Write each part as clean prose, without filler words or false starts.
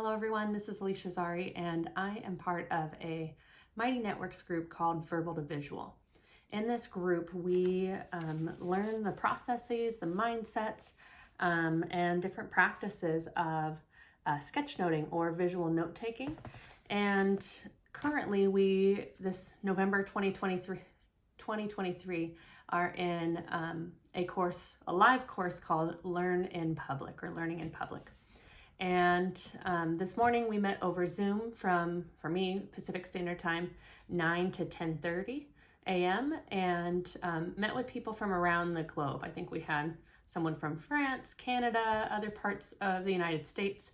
Hello everyone, this is Alicia Zari and I am part of a Mighty Networks group called Verbal to Visual. In this group we learn the processes, the mindsets, and different practices of sketchnoting or visual note-taking. And currently this November 2023 are in a live course called Learn in Public or Learning in Public. And this morning we met over Zoom for me, Pacific Standard Time, 9 to 10:30 a.m. and met with people from around the globe. I think we had someone from France, Canada, other parts of the United States.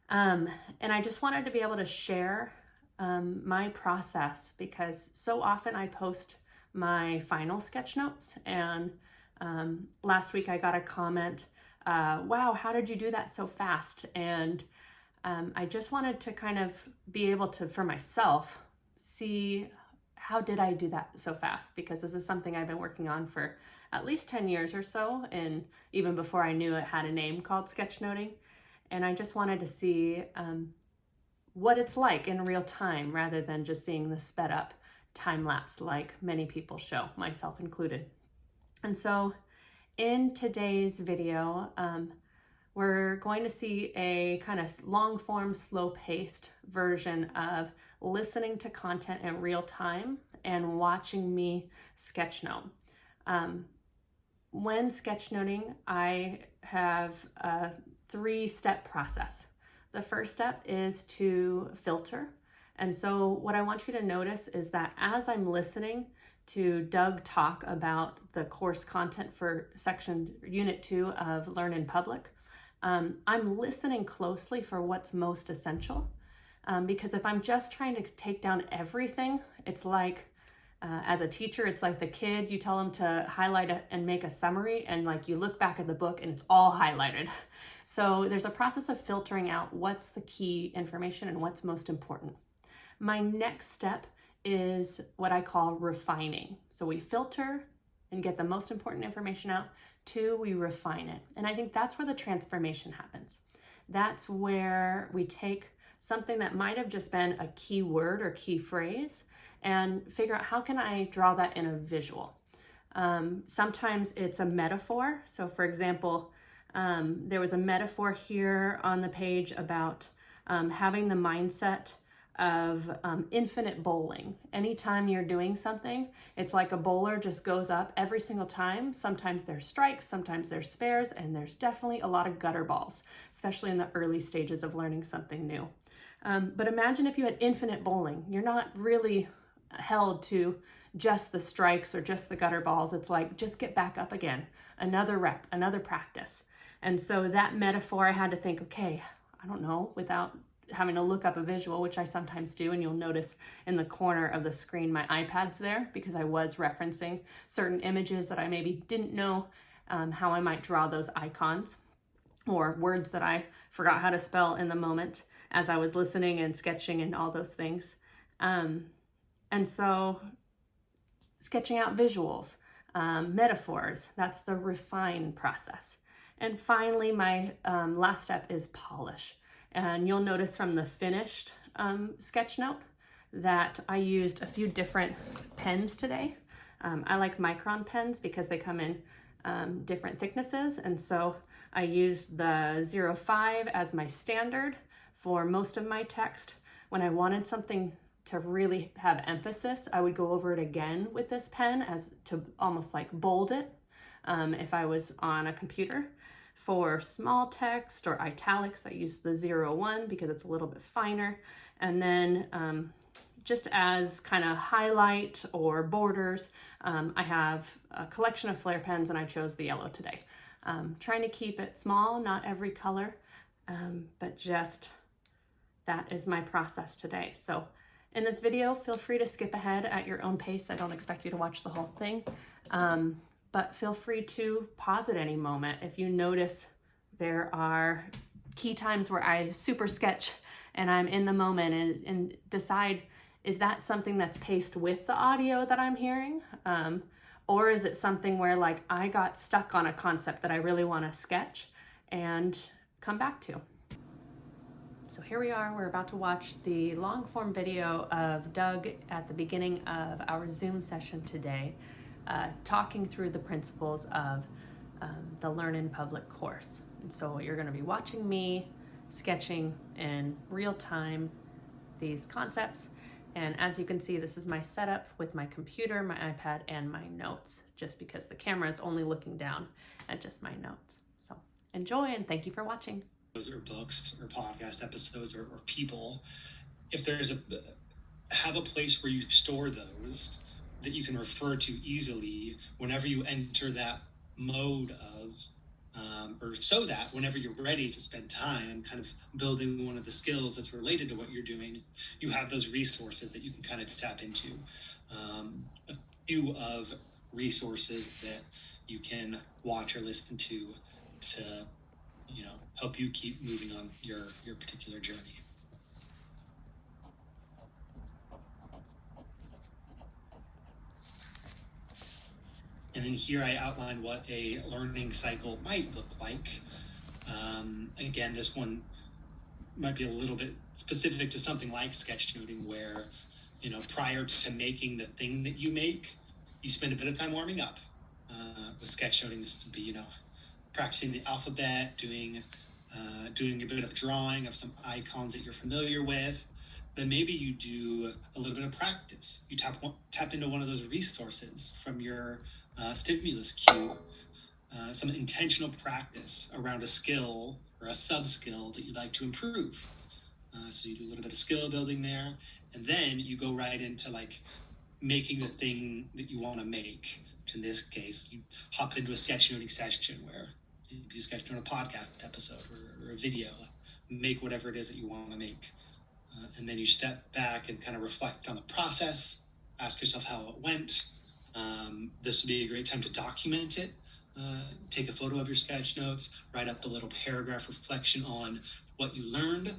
And I just wanted to be able to share my process because so often I post my final sketch notes, and last week I got a comment, wow, how did you do that so fast? And I just wanted to kind of be able to, for myself, see how did I do that so fast? Because this is something I've been working on for at least 10 years or so, and even before I knew it had a name called sketchnoting. And I just wanted to see what it's like in real time rather than just seeing the sped up time lapse like many people show, myself included. And so in today's video, we're going to see a kind of long form, slow paced version of listening to content in real time and watching me sketchnote. When sketchnoting, I have a 3-step process. The first step is to filter. And so what I want you to notice is that as I'm listening to Doug talk about the course content for Unit 2 of Learn in Public, I'm listening closely for what's most essential. Because if I'm just trying to take down everything, it's like, as a teacher, it's like the kid, you tell them to highlight and make a summary, and like you look back at the book and it's all highlighted. So there's a process of filtering out what's the key information and what's most important. My next step is what I call refining. So we filter and get the most important information out. 2, we refine it. And I think that's where the transformation happens. That's where we take something that might have just been a key word or key phrase and figure out how can I draw that in a visual. Sometimes it's a metaphor. So for example, there was a metaphor here on the page about having the mindset of infinite bowling. Anytime you're doing something, it's like a bowler just goes up every single time. Sometimes there's strikes, sometimes there's spares, and there's definitely a lot of gutter balls, especially in the early stages of learning something new. But imagine if you had infinite bowling. You're not really held to just the strikes or just the gutter balls. It's like, just get back up again. Another rep, another practice. And so that metaphor, I had to think, okay, I don't know, without having to look up a visual, which I sometimes do, and you'll notice in the corner of the screen my iPad's there because I was referencing certain images that I maybe didn't know how I might draw those icons or words that I forgot how to spell in the moment as I was listening and sketching and all those things. And so sketching out visuals, metaphors, that's the refine process. And finally, my last step is polish. And you'll notice from the finished sketch note that I used a few different pens today. I like micron pens because they come in different thicknesses. And so I used the 05 as my standard for most of my text. When I wanted something to really have emphasis, I would go over it again with this pen as to almost like bold it if I was on a computer. For small text or italics, I use the 01 because it's a little bit finer. And then just as kind of highlight or borders, I have a collection of flare pens and I chose the yellow today. Trying to keep it small, not every color, but just that is my process today. So in this video, feel free to skip ahead at your own pace. I don't expect you to watch the whole thing. But feel free to pause at any moment. If you notice there are key times where I super sketch and I'm in the moment and decide, is that something that's paced with the audio that I'm hearing? Or is it something where like I got stuck on a concept that I really want to sketch and come back to? So here we are, we're about to watch the long form video of Doug at the beginning of our Zoom session today, talking through the principles of the Learn in Public course. And so you're going to be watching me sketching in real time these concepts. And as you can see, this is my setup with my computer, my iPad, and my notes, just because the camera is only looking down at just my notes. So enjoy and thank you for watching. Or books or podcast episodes or people, if there's have a place where you store those that you can refer to easily whenever you enter that mode of or so that whenever you're ready to spend time kind of building one of the skills that's related to what you're doing, you have those resources that you can kind of tap into. A few of resources that you can watch or listen to help you keep moving on your particular journey. And then here I outline what a learning cycle might look like. Again, this one might be a little bit specific to something like sketchnoting, where, prior to making the thing that you make, you spend a bit of time warming up. With sketchnoting, this would be, practicing the alphabet, doing a bit of drawing of some icons that you're familiar with. Then maybe you do a little bit of practice. You tap into one of those resources from your stimulus cue, some intentional practice around a skill or a sub-skill that you'd like to improve. So you do a little bit of skill building there, and then you go right into making the thing that you want to make. In this case, you hop into a sketchnoting session where you sketchnote a podcast episode or a video, make whatever it is that you want to make. And then you step back and kind of reflect on the process, ask yourself how it went. This would be a great time to document it. Take a photo of your sketch notes, write up the little paragraph reflection on what you learned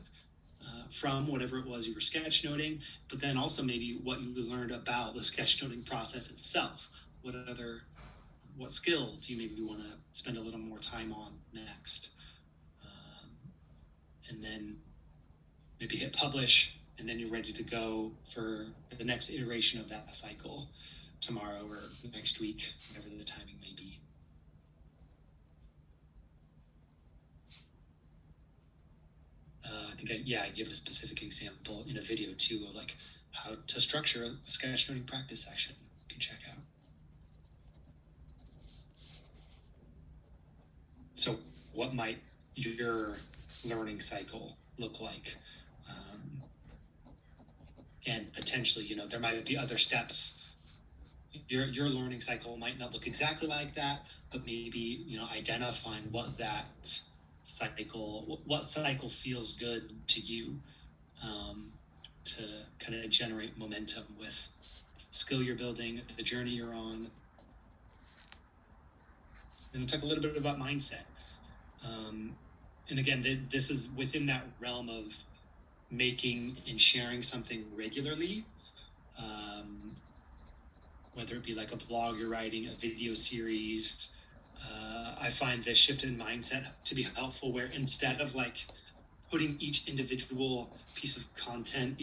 from whatever it was you were sketchnoting, but then also maybe what you learned about the sketchnoting process itself. What skill do you maybe want to spend a little more time on next? And then maybe hit publish, and then you're ready to go for the next iteration of that cycle tomorrow or next week, whatever the timing may be. I give a specific example in a video too of how to structure a sketchnoting practice session you can check out. So what might your learning cycle look like? And potentially, there might be other steps. Your learning cycle might not look exactly like that, but maybe, identifying what cycle feels good to you, to kind of generate momentum with the skill you're building, the journey you're on. And we'll talk a little bit about mindset. And again, this is within that realm of making and sharing something regularly, whether it be like a blog you're writing, a video series. I find this shift in mindset to be helpful, where instead of putting each individual piece of content,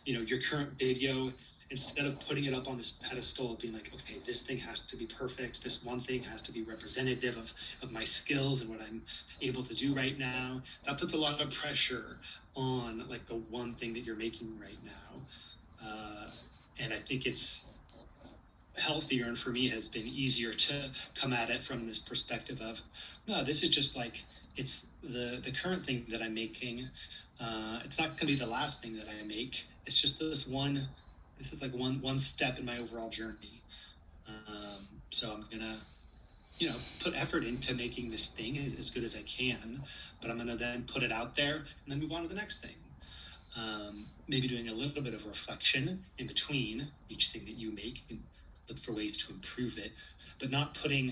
your current video, instead of putting it up on this pedestal of being okay, this thing has to be perfect, this one thing has to be representative of my skills and what I'm able to do right now, that puts a lot of pressure on the one thing that you're making right now. And I think it's healthier, and for me has been easier to come at it from this perspective of, no, this is just it's the current thing that I'm making. It's not going to be the last thing that I make. It's just this is one step in my overall journey. So I'm gonna, put effort into making this thing as good as I can, but I'm gonna then put it out there and then move on to the next thing. Maybe doing a little bit of reflection in between each thing that you make and look for ways to improve it, but not putting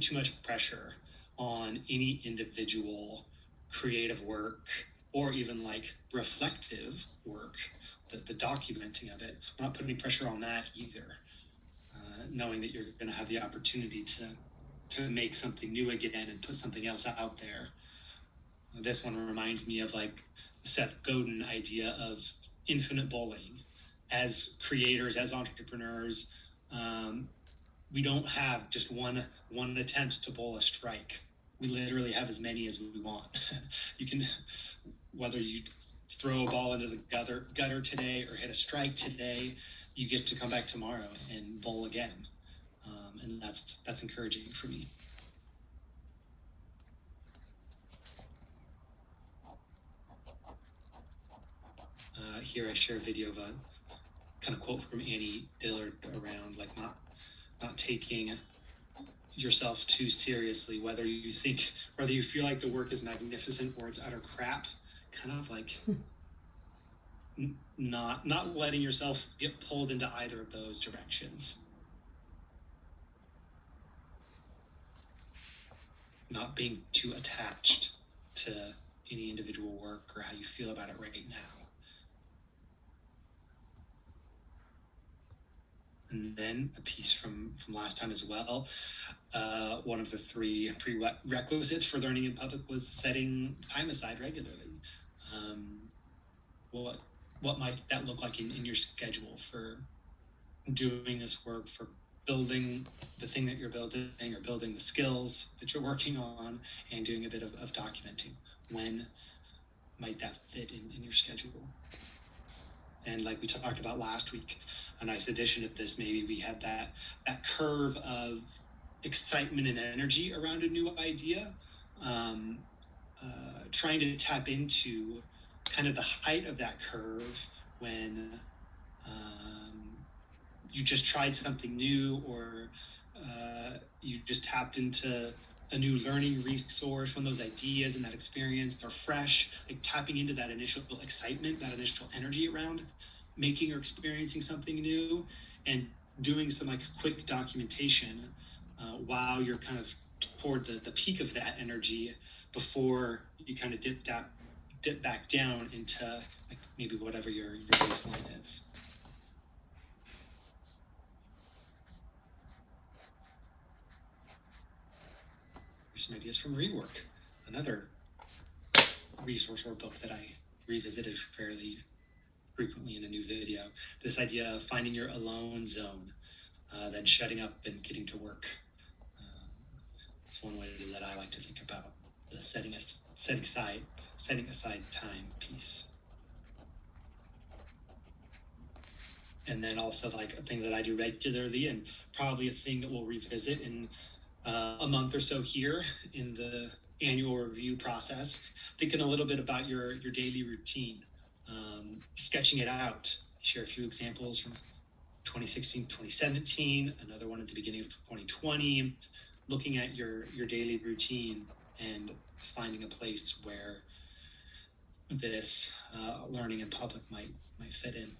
too much pressure on any individual creative work or even reflective work, the documenting of it, not putting pressure on that either, knowing that you're going to have the opportunity to make something new again and put something else out there. This one reminds me of like the Seth Godin idea of infinite bowling. As creators, as entrepreneurs, we don't have just one attempt to bowl a strike. We literally have as many as we want. You can, whether you throw a ball into the gutter today or hit a strike today, you get to come back tomorrow and bowl again. And that's encouraging for me. Here I share a video of a kind of quote from Annie Dillard around like not taking yourself too seriously, whether you feel like the work is magnificent or it's utter crap, kind of like not letting yourself get pulled into either of those directions. Not being too attached to any individual work or how you feel about it right now. And then a piece from last time as well. One of the 3 prerequisites for learning in public was setting time aside regularly. What might that look like in your schedule for doing this work, for building the thing that you're building or building the skills that you're working on and doing a bit of documenting? When might that fit in your schedule? And like we talked about last week, a nice addition of this, maybe we had that curve of excitement and energy around a new idea, trying to tap into kind of the height of that curve when you just tried something new, or you just tapped into a new learning resource, when those ideas and that experience are fresh, like tapping into that initial excitement, that initial energy around making or experiencing something new, and doing some like quick documentation while you're kind of toward the peak of that energy before you kind of dip back down into like maybe whatever your baseline is. Here's some ideas from Rework, another resource or book that I revisited fairly frequently in a new video. This idea of finding your alone zone, then shutting up and getting to work. It's one way that I like to think about the setting aside time piece. And then also like a thing that I do regularly, and probably a thing that we'll revisit in a month or so here in the annual review process, thinking a little bit about your daily routine, sketching it out. Share a few examples from 2016, 2017, another one at the beginning of 2020, looking at your daily routine and finding a place where this learning in public might fit in.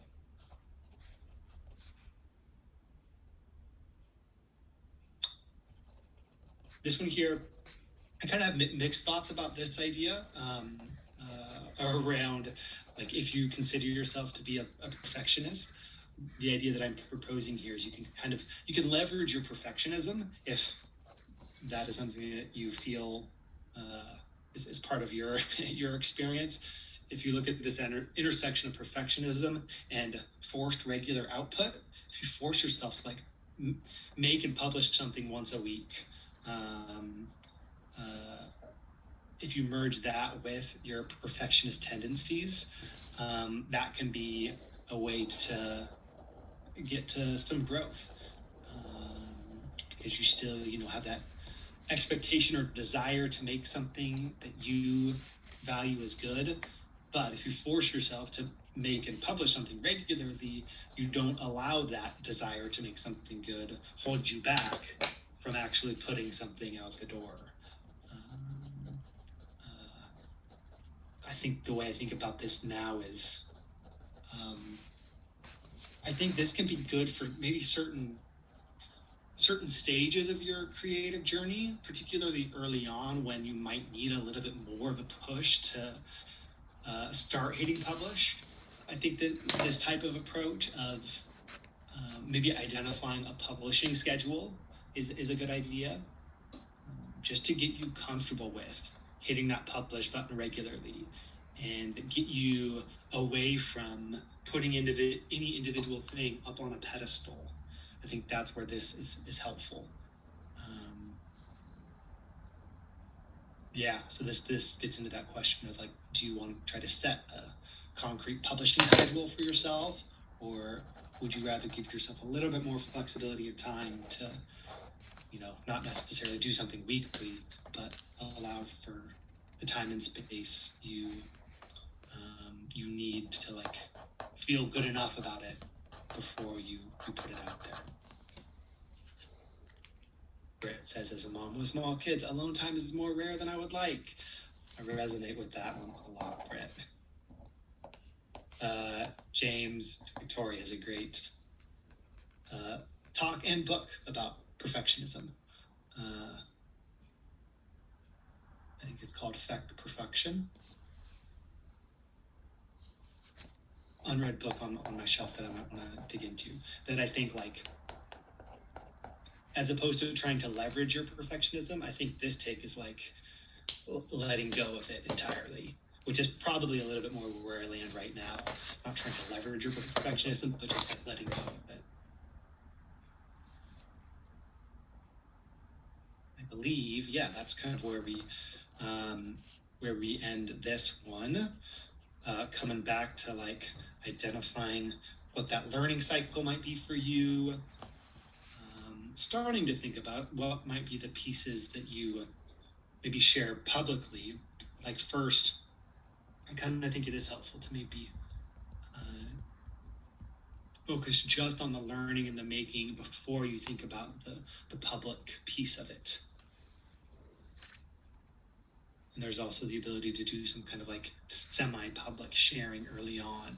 This one here, I kind of have mixed thoughts about this idea around, like, if you consider yourself to be a perfectionist. The idea that I'm proposing here is you can leverage your perfectionism if that is something that you feel is part of your experience. If you look at this intersection of perfectionism and forced regular output, if you force yourself to like make and publish something once a week, if you merge that with your perfectionist tendencies, that can be a way to get to some growth, because you still, have that expectation or desire to make something that you value as good. But if you force yourself to make and publish something regularly, you don't allow that desire to make something good hold you back from actually putting something out the door. I think the way I think about this now is, I think this can be good for maybe certain stages of your creative journey, particularly early on when you might need a little bit more of a push to start hitting publish. I think that this type of approach of maybe identifying a publishing schedule is a good idea, just to get you comfortable with, hitting that publish button regularly and get you away from putting any individual thing up on a pedestal. I think that's where this is helpful. Yeah, so this gets into that question of like, do you want to try to set a concrete publishing schedule for yourself, or would you rather give yourself a little bit more flexibility and time to, not necessarily do something weekly, but allow for the time and space you need to like feel good enough about it before you put it out there. It says, as a mom with small kids, alone time is more rare than I would like. I resonate with that one a lot, Britt. James Victoria has a great talk and book about perfectionism. I think it's called Effect Perfection. Unread book on my shelf that I might want to dig into, that I think, like, as opposed to trying to leverage your perfectionism, I think this take is like letting go of it entirely, which is probably a little bit more where I land right now. Not trying to leverage your perfectionism, but just like letting go of it. I believe, yeah, that's kind of where we end this one. Coming back to like identifying what that learning cycle might be for you. Starting to think about what might be the pieces that you maybe share publicly. Like first, I kind of think it is helpful to maybe focus just on the learning and the making before you think about the public piece of it. And there's also the ability to do some kind of like semi-public sharing early on.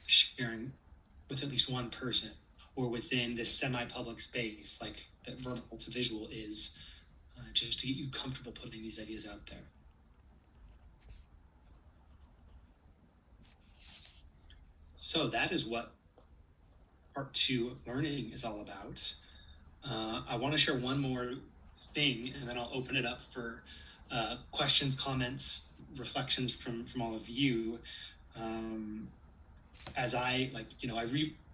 Sharing with at least one person, or within this semi-public space, like that verbal to visual is, just to get you comfortable putting these ideas out there. So that is what part 2 of learning is all about. I want to share one more thing, and then I'll open it up for questions, comments, reflections from all of you. As I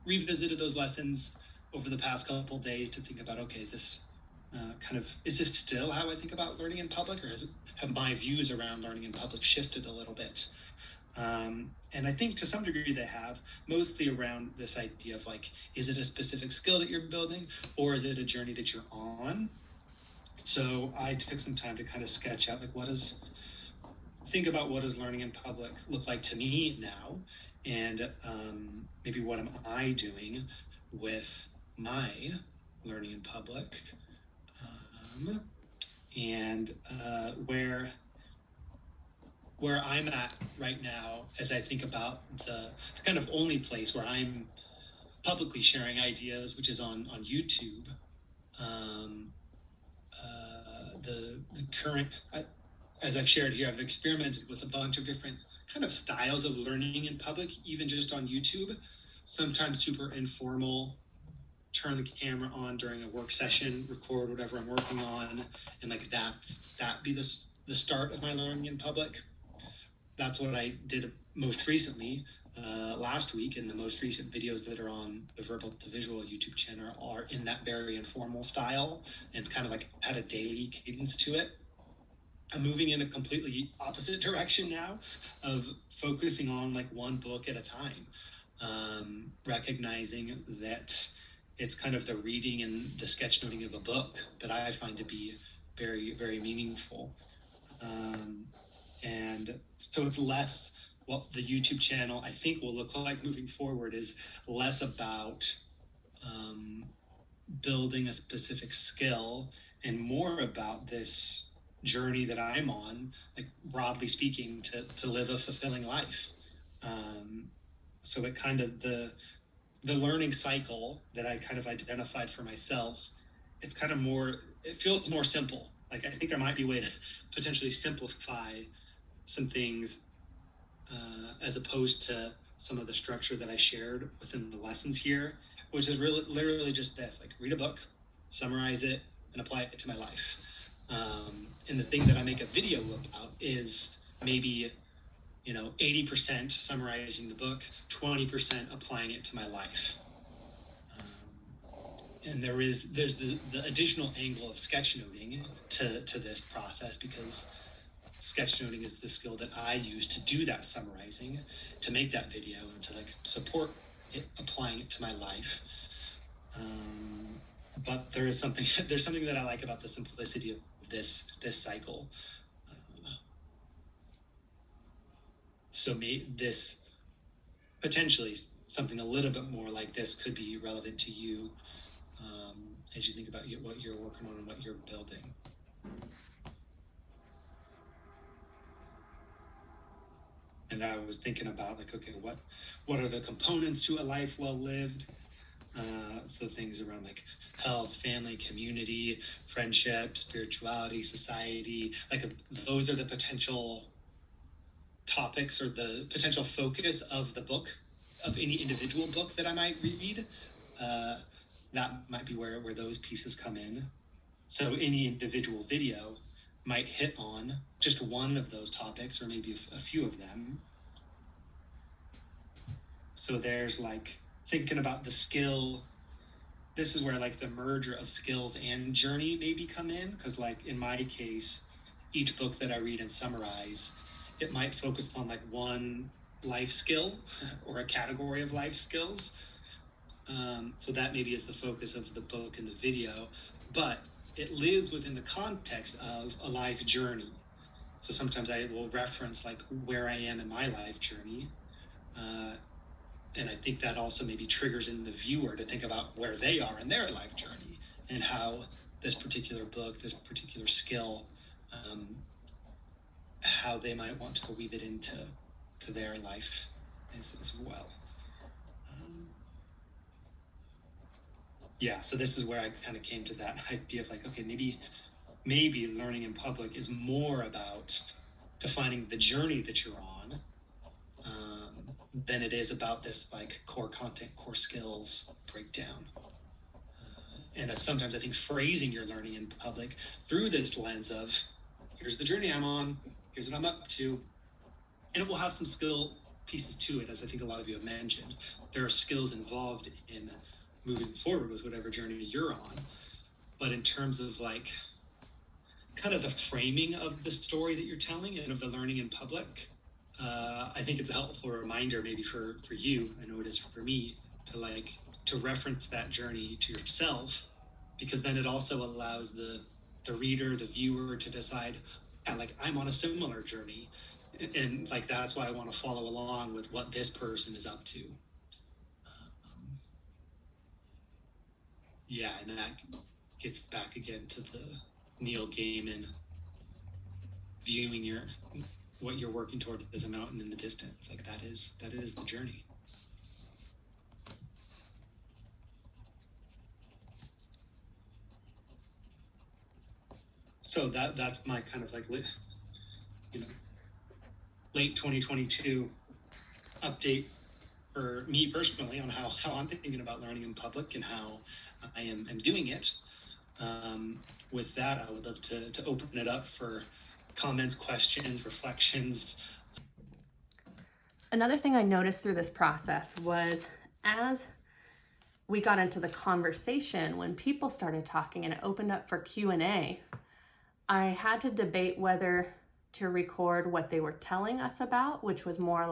revisited those lessons over the past couple of days to think about, okay, is this still how I think about learning in public, or have my views around learning in public shifted a little bit? And I think to some degree they have, mostly around this idea of like, is it a specific skill that you're building, or is it a journey that you're on? So I took some time to kind of sketch out like, what does learning in public look like to me now? And maybe what am I doing with my learning in public? And where I'm at right now, as I think about the kind of only place where I'm publicly sharing ideas, which is on YouTube. The current, as I've shared here, I've experimented with a bunch of different kind of styles of learning in public, even just on YouTube. Sometimes super informal, turn the camera on during a work session, record whatever I'm working on, and like that be the start of my learning in public. That's what I did most recently last week, and the most recent videos that are on the Verbal to Visual YouTube channel are in that very informal style and kind of like had a daily cadence to it. I'm moving in a completely opposite direction now of focusing on like one book at a time, recognizing that it's kind of the reading and the sketchnoting of a book that I find to be very, very meaningful. And so it's less, what the YouTube channel I think will look like moving forward is less about building a specific skill and more about this journey that I'm on, like broadly speaking, to live a fulfilling life. So it kind of the learning cycle that I kind of identified for myself, it's kind of more, it feels more simple. Like I think there might be a way to potentially simplify some things as opposed to some of the structure that I shared within the lessons here, which is really literally just this, like read a book, summarize it, and apply it to my life. And the thing that I make a video about is maybe 80% summarizing the book, 20% applying it to my life. And there's the additional angle of sketchnoting to this process, because sketchnoting is the skill that I use to do that summarizing, to make that video, and to support it, applying it to my life. But there's something that I like about the simplicity of this cycle. So this potentially something a little bit more like this could be relevant to you as you think about what you're working on and what you're building. And I was thinking about okay, what are the components to a life well lived? So things around health, family, community, friendship, spirituality, society, those are the potential topics or the potential focus of the book, of any individual book that I might read. That might be where those pieces come in. So any individual video might hit on just one of those topics, or maybe a few of them. So there's thinking about the skill. This is where the merger of skills and journey maybe come in, because in my case, each book that I read and summarize, it might focus on one life skill or a category of life skills. So that maybe is the focus of the book and the video, but it lives within the context of a life journey. So sometimes I will reference where I am in my life journey. And I think that also maybe triggers in the viewer to think about where they are in their life journey, and how this particular book, this particular skill, how they might want to weave it into their life as well. So this is where I kind of came to that idea of okay, maybe learning in public is more about defining the journey that you're on than it is about this core content, core skills breakdown. And sometimes I think phrasing your learning in public through this lens of here's the journey I'm on, here's what I'm up to, and it will have some skill pieces to it, as I think a lot of you have mentioned. There are skills involved in moving forward with whatever journey you're on. But in terms of kind of the framing of the story that you're telling and of the learning in public, I think it's a helpful reminder maybe for you, I know it is for me, to reference that journey to yourself, because then it also allows the reader, the viewer, to decide, I'm on a similar journey, and that's why I want to follow along with what this person is up to. And that gets back again to the Neil Gaiman viewing what you're working towards as a mountain in the distance. That is the journey. So that's my kind of late 2022 update for me personally on how I'm thinking about learning in public and how I am doing it. With that, I would love to open it up for comments, questions, reflections. Another thing I noticed through this process was as we got into the conversation, when people started talking and it opened up for Q&A, I had to debate whether to record what they were telling us about, which was more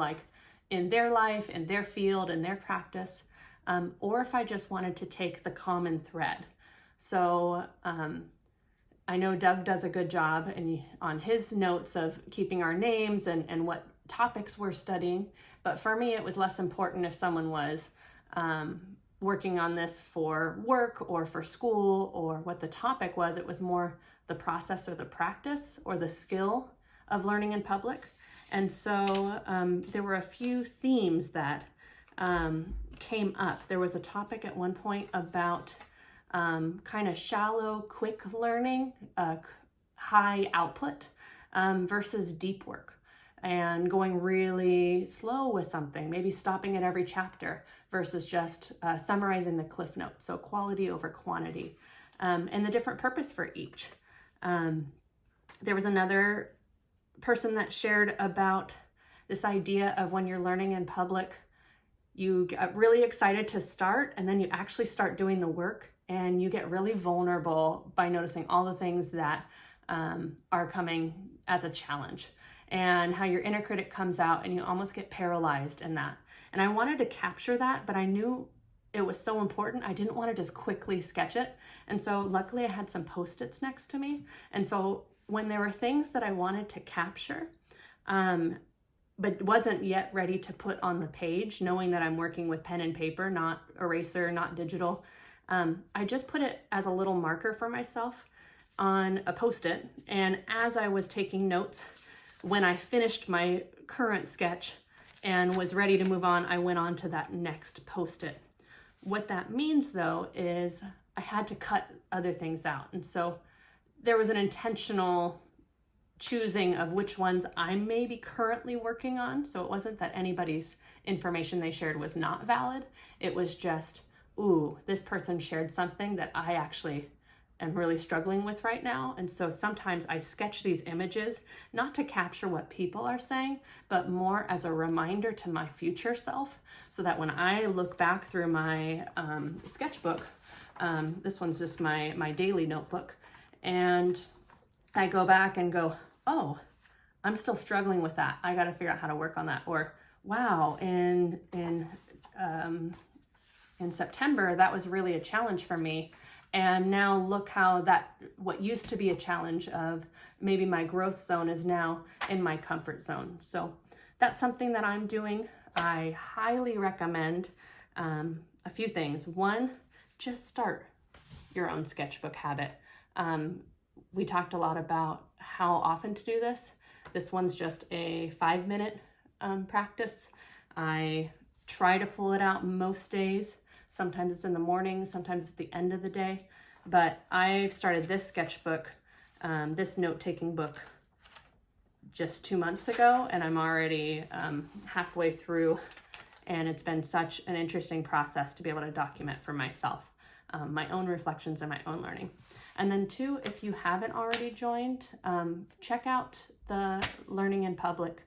in their life, in their field, in their practice, or if I just wanted to take the common thread. So I know Doug does a good job on his notes of keeping our names and what topics we're studying. But for me, it was less important if someone was working on this for work or for school or what the topic was. It was more the process or the practice or the skill of learning in public. And so there were a few themes that came up. There was a topic at one point about kind of shallow, quick learning, high output versus deep work, and going really slow with something, maybe stopping at every chapter versus just summarizing the cliff notes. So quality over quantity, and the different purpose for each. There was another person that shared about this idea of when you're learning in public, you get really excited to start, and then you actually start doing the work, and you get really vulnerable by noticing all the things that are coming as a challenge, and how your inner critic comes out and you almost get paralyzed in that. And I wanted to capture that, but I knew it was so important. I didn't want to just quickly sketch it. And so luckily I had some Post-its next to me. And so when there were things that I wanted to capture, but wasn't yet ready to put on the page, knowing that I'm working with pen and paper, not eraser, not digital, I just put it as a little marker for myself on a Post-it. And as I was taking notes, when I finished my current sketch and was ready to move on, I went on to that next Post-it. What that means though is I had to cut other things out. And so there was an intentional choosing of which ones I'm maybe currently working on. So it wasn't that anybody's information they shared was not valid. It was just, ooh, this person shared something that I actually am really struggling with right now. And so sometimes I sketch these images, not to capture what people are saying, but more as a reminder to my future self, so that when I look back through my sketchbook, this one's just my daily notebook, and I go back and go, oh, I'm still struggling with that. I got to figure out how to work on that. Or, wow, in September, that was really a challenge for me. And now look how what used to be a challenge of maybe my growth zone is now in my comfort zone. So that's something that I'm doing. I highly recommend a few things. One, just start your own sketchbook habit. We talked a lot about how often to do this. This one's just a 5-minute practice. I try to pull it out most days. Sometimes it's in the morning, sometimes at the end of the day. But I've started this sketchbook, this note-taking book, just 2 months ago, and I'm already halfway through, and it's been such an interesting process to be able to document for myself, my own reflections and my own learning. And then 2, if you haven't already joined, check out the Learning in Public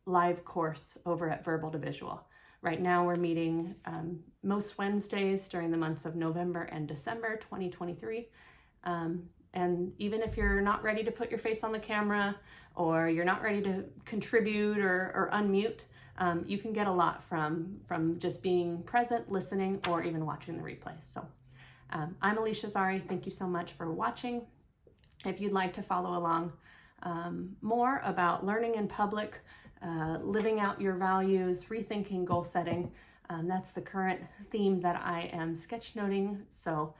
live course over at Verbal to Visual. Right now we're meeting most Wednesdays during the months of November and December 2023. And even if you're not ready to put your face on the camera, or you're not ready to contribute or unmute, you can get a lot from just being present, listening, or even watching the replay. So I'm Alicia Zari. Thank you so much for watching. If you'd like to follow along more about learning in public, living out your values, rethinking goal setting, that's the current theme that I am sketchnoting. So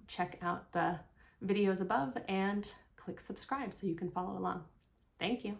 check out the videos above and click subscribe so you can follow along. Thank you.